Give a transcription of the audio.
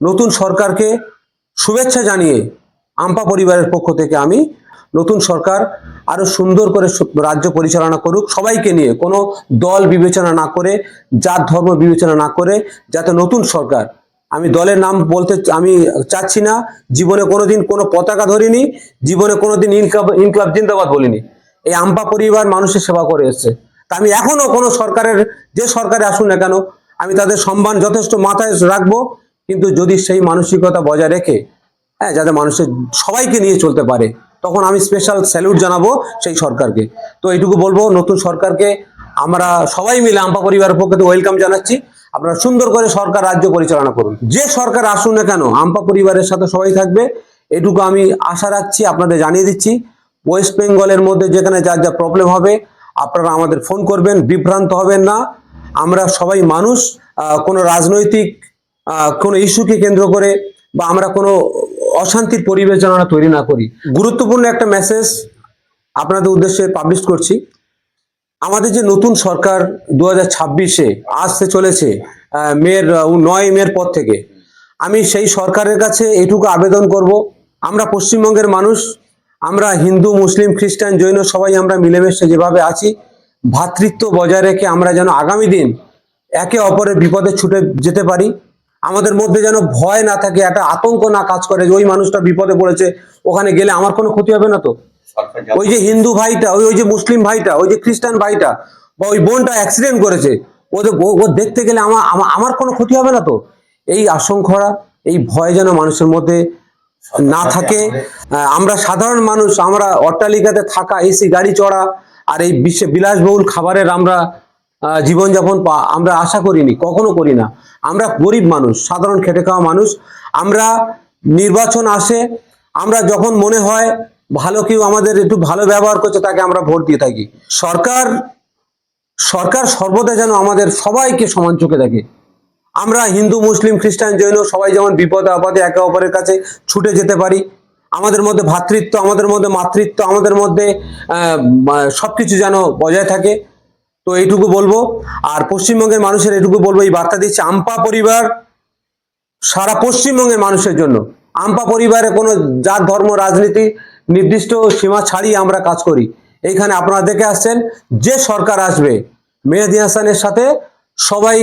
নতুন সরকারকে শুভেচ্ছা জানিয়ে আম্পা পরিবারের পক্ষ থেকে আমি নতুন সরকার আরো সুন্দর করে রাজ্য পরিচালনা করুক, সবাইকে নিয়ে, কোনো দল বিবেচনা না করে, জাত ধর্ম বিবেচনা না করে, যাতে নতুন সরকার, আমি দলের নাম বলতে আমি চাচ্ছি না, জীবনে কোনোদিন কোনো পতাকা ধরিনি, জীবনে কোনোদিন ইনকলাব জিন্দাবাদ বলিনি। এই আম্পা পরিবার মানুষের সেবা করে এসছে, তা আমি এখনো কোনো সরকারের, যে সরকারে আসুন না কেন, আমি তাদের সম্মান যথেষ্ট মাথায় রাখবো, কিন্তু যদি সেই মানসিকতা বজায় রেখে যাতে মানুষের সবাইকে নিয়ে চলতে পারে, তখন আমি স্পেশাল স্যালুট জানাবো সেই সরকারকে। তো এইটুকু বলবো, নতুন সরকারকে আমরা সবাই মিলে আম্পা পরিবারের পক্ষ থেকে ওয়েলকাম জানাচ্ছি। আপনারা সুন্দর করে সরকার রাজ্য পরিচালনা করুন, যে সরকার আসুন না কেন আম্পা পরিবারের সাথে সবাই থাকবে, এটুকু আমি আশা রাখছি, আপনাদের জানিয়ে দিচ্ছি। ওয়েস্ট বেঙ্গলের মধ্যে যেখানে যার যা প্রবলেম হবে আপনারা আমাদের ফোন করবেন, বিভ্রান্ত হবেন না। আমরা সবাই মানুষ, কোনো রাজনৈতিক কোনো ইস্যুকে কেন্দ্র করে বা আমরা কোনো অশান্তির পরিবেশ যেন আমরা তৈরি না করি। গুরুত্বপূর্ণ একটা মেসেজ আপনাদের উদ্দেশ্যে পাবলিশ করছি। আমাদের যে নতুন সরকার 2026-এ আসতে চলেছে, মেয়ের 9 মের পর থেকে, আমি সেই সরকারের কাছে এটুকু আবেদন করব, আমরা পশ্চিমবঙ্গের মানুষ, আমরা হিন্দু, মুসলিম, খ্রিস্টান, জৈন সবাই আমরা মিলেমিশে যেভাবে আছি, ভ্রাতৃত্ব বজায় রেখে আমরা যেন আগামী দিন একে অপরের বিপদে ছুটে যেতে পারি। আমাদের মধ্যে যেন ভয় না থাকে, একটা আতঙ্ক না কাজ করে যে ওই মানুষটা বিপদে পড়েছে, ওখানে গেলে আমার কোনো ক্ষতি হবে না তো, ওই যে হিন্দু ভাইটা, ওই যে মুসলিম ভাইটা, ওই যে খ্রিস্টান ভাইটা বা ওই বোনটা অ্যাক্সিডেন্ট করেছে, ও দেখতে গেলে আমার কোনো ক্ষতি হবে না তো। এই আশঙ্কা, এই ভয় যেন মানুষের মধ্যে না থাকে। আমরা সাধারণ মানুষ, আমরা অট্টালিকাতে থাকা, এসি গাড়ি চড়া আর এই বিশ্বে বিলাসবহুল খাবারের আমরা জীবনযাপন আমরা আশা করিনি, কখনো করি না। আমরা গরিব মানুষ, সাধারণ খেটে খাওয়া মানুষ। আমরা নির্বাচন আসে, আমরা যখন মনে হয় ভালো কেউ আমাদের একটু ভালো ব্যবহার করছে, তাকে আমরা ভোট দিয়ে থাকি। সরকার সর্বদা যেন আমাদের সবাইকে সমান চোখে দেখে। আমরা হিন্দু, মুসলিম, খ্রিস্টান, জৈন সবাই যেমন বিপদে আপদে একে অপরের কাছে ছুটে যেতে পারি, আমাদের মধ্যে ভ্রাতৃত্ব, আমাদের মধ্যে মাতৃত্ব, আমাদের মধ্যে সবকিছু যেন বজায় থাকে। তো এইটুকু বলবো। আর পশ্চিমবঙ্গের মানুষের এটুকু বলবো, এই বার্তা দিচ্ছে, আম্পা পরিবার সারা পশ্চিমবঙ্গের মানুষের জন্য। আম্পা পরিবারে কোনো জাত ধর্ম রাজনীতি নির্দিষ্ট সীমা ছাড়িয়ে আমরা কাজ করি। এইখানে আপনারা দেখে আসছেন, যে সরকার আসবে মেহেদী হাসানের সাথে সবাই